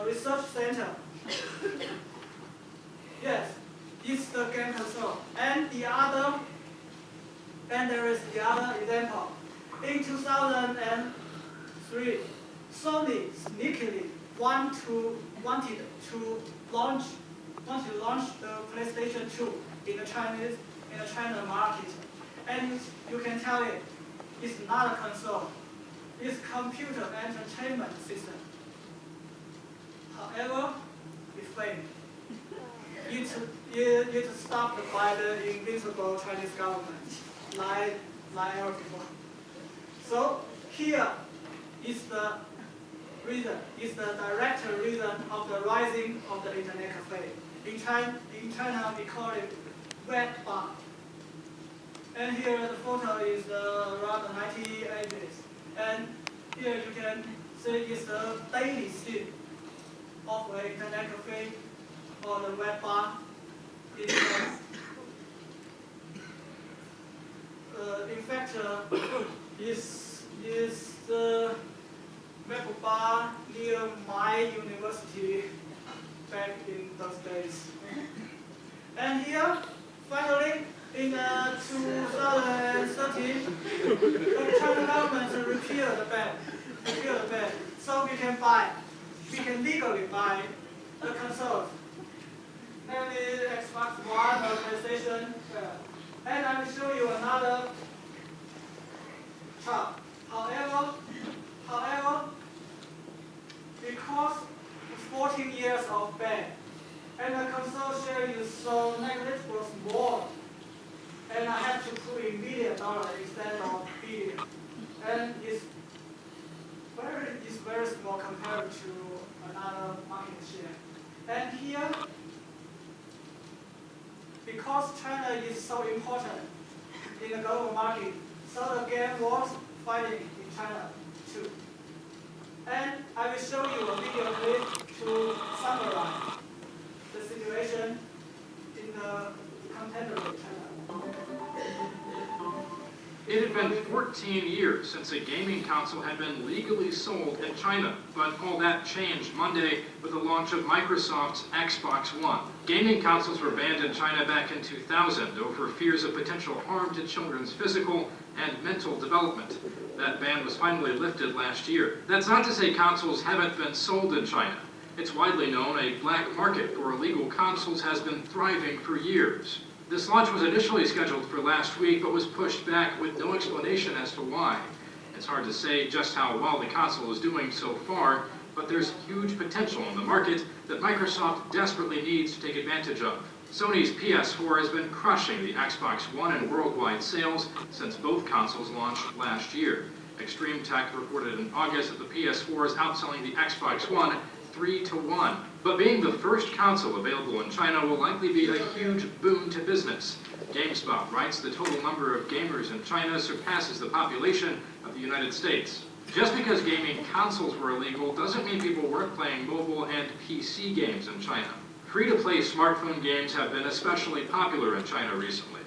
research center. Yes, it's the game console. And there is the other example. In 2003, Sony sneakily wanted to launch the PlayStation 2 in the China market. And you can tell it's not a console, it's computer entertainment system. However, it failed. It stopped by the invincible Chinese government, like ever before. So here is the reason, is the direct reason of the rising of the internet cafe. In China, we call it web bar. And here the photo is around the 1980s. And here you can see it's the daily scene of an internet cafe or the web bar. In fact, is the web bar near my university back in those days. And here, finally, in 2013, the China government repealed the ban. So we can legally buy the consoles, namely Xbox One or PlayStation. And I will show you another chart. However, because 14 years of ban, and the console share is so negligible small, and I have to put in $1 million instead of billion, and it's very small compared to another market share. And here, because China is so important in the global market, so the game was fighting in China too. And I will show you a video clip to summarize the situation in the contemporary China. It had been 14 years since a gaming console had been legally sold in China, but all that changed Monday with the launch of Microsoft's Xbox One. Gaming consoles were banned in China back in 2000 over fears of potential harm to children's physical and mental development. That ban was finally lifted last year. That's not to say consoles haven't been sold in China. It's widely known a black market for illegal consoles has been thriving for years. This launch was initially scheduled for last week, but was pushed back with no explanation as to why. It's hard to say just how well the console is doing so far, but there's huge potential in the market that Microsoft desperately needs to take advantage of. Sony's PS4 has been crushing the Xbox One in worldwide sales since both consoles launched last year. Extreme Tech reported in August that the PS4 is outselling the Xbox One 3-1. But being the first console available in China will likely be a huge boon to business. GameSpot writes the total number of gamers in China surpasses the population of the United States. Just because gaming consoles were illegal doesn't mean people weren't playing mobile and PC games in China. Free-to-play smartphone games have been especially popular in China recently.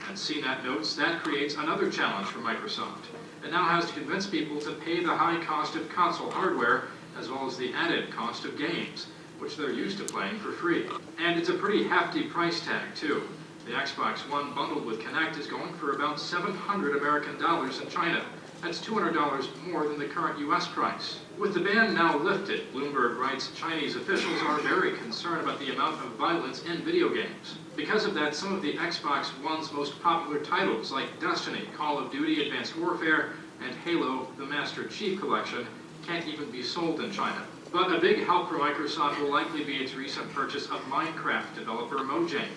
And CNET notes that creates another challenge for Microsoft. It now has to convince people to pay the high cost of console hardware as well as the added cost of games, which they're used to playing for free. And it's a pretty hefty price tag, too. The Xbox One bundled with Kinect is going for about $700 American in China. That's $200 more than the current US price. With the ban now lifted, Bloomberg writes Chinese officials are very concerned about the amount of violence in video games. Because of that, some of the Xbox One's most popular titles, like Destiny, Call of Duty, Advanced Warfare, and Halo, the Master Chief Collection, can't even be sold in China. But a big help for Microsoft will likely be its recent purchase of Minecraft developer Mojang.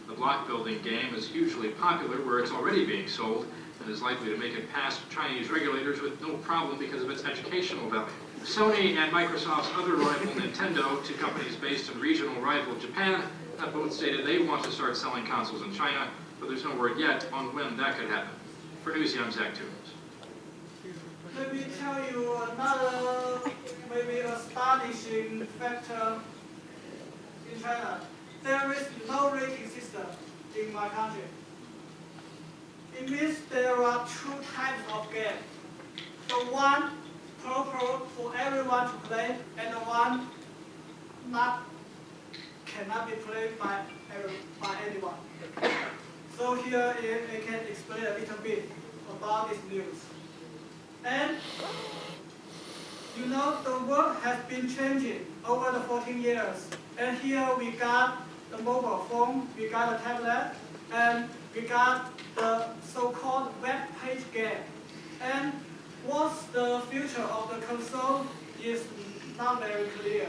The block-building game is hugely popular where it's already being sold, and is likely to make it past Chinese regulators with no problem because of its educational value. Sony and Microsoft's other rival Nintendo, two companies based in regional rival Japan, have both stated they want to start selling consoles in China, but there's no word yet on when that could happen. For News, I'm Zach Toombs. Let me tell you another maybe astonishing factor in China. There is no rating system in my country. It means there are two types of games. The one proper for everyone to play, and the one cannot be played by anyone. So here I can explain a little bit about this news. And you know, the world has been changing over the 14 years. And here we got the mobile phone, we got a tablet, and we got the so-called web page game. And what's the future of the console is not very clear.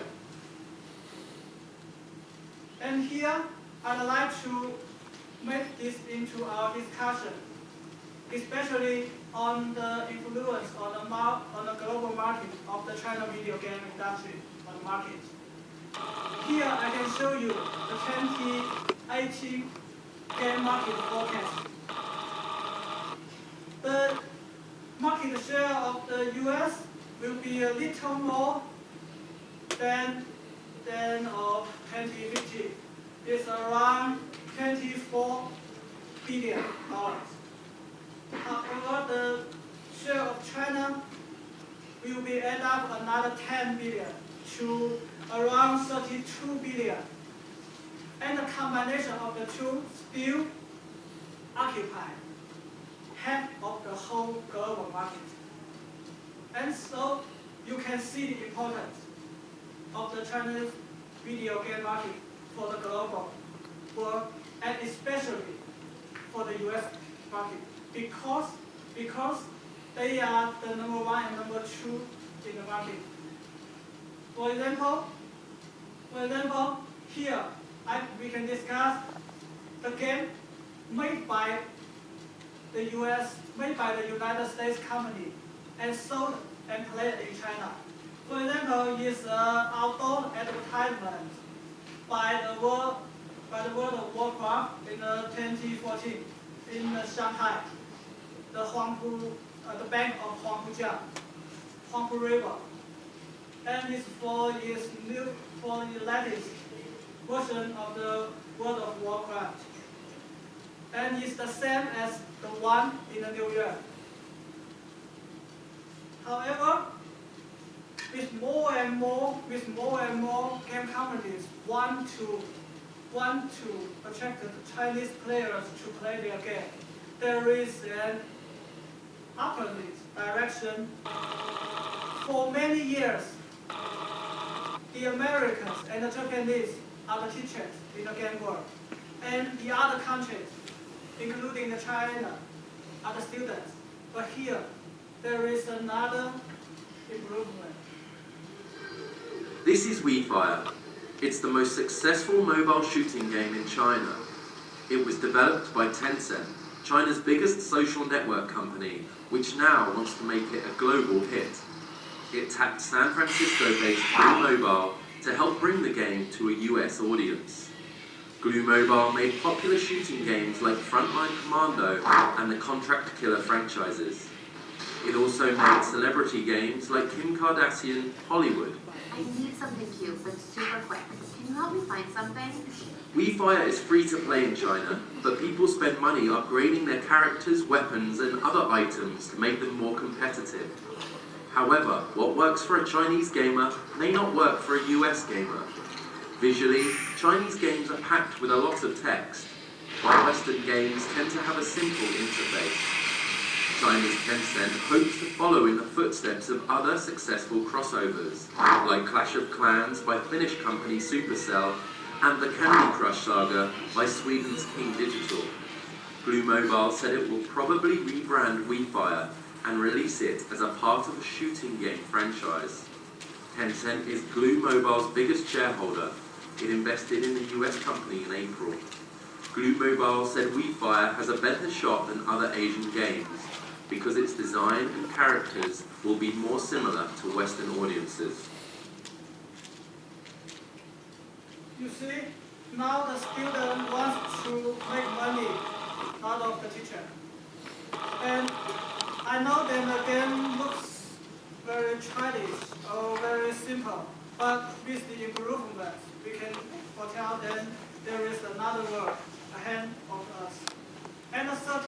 And here, I'd like to make this into our discussion, especially on the influence on the global market of the China video game industry on the market. Here I can show you the 2018 game market forecast. The market share of the US will be a little more than of 2015. It's around $24 billion. However, the share of China will be add up another 10 billion to around 32 billion. And the combination of the two still occupy half of the whole global market. And so you can see the importance of the Chinese video game market for the global world, and especially for the US market, because they are the #1 and #2 in the market. For example, here we can discuss the game made by the United States company and sold and played in China. For example, is an outdoor advertisement by the World of Warcraft in 2014 in Shanghai, the bank of Huangpu River, and it's for the latest version of the World of Warcraft, and it's the same as the one in the New York. However, with more and more game companies want to attract the Chinese players to play their game, there is an opposite direction. For many years, the Americans and the Japanese are the teachers in the game world, and the other countries, including the China, are the students. But here, there is another improvement. This is WeFire. It's the most successful mobile shooting game in China. It was developed by Tencent, China's biggest social network company, which now wants to make it a global hit. It tapped San Francisco-based Glue Mobile to help bring the game to a US audience. Glue Mobile made popular shooting games like Frontline Commando and the Contract Killer franchises. It also made celebrity games like Kim Kardashian Hollywood. I need something cute, but super quick. Can you help me find something? WeFire is free to play in China, but people spend money upgrading their characters, weapons, and other items to make them more competitive. However, what works for a Chinese gamer may not work for a US gamer. Visually, Chinese games are packed with a lot of text, while Western games tend to have a simple interface. China's Tencent hopes to follow in the footsteps of other successful crossovers, like Clash of Clans by Finnish company Supercell and the Candy Crush saga by Sweden's King Digital. Glue Mobile said it will probably rebrand WeFire and release it as a part of a shooting game franchise. Tencent is Glue Mobile's biggest shareholder. It invested in the US company in April. Glue Mobile said WeFire has a better shot than other Asian games because its design and characters will be more similar to Western audiences. You see, now the student wants to make money out of the teacher. And I know that the game looks very childish or very simple, but with the improvement, we can foretell that there is another world ahead of us. And the third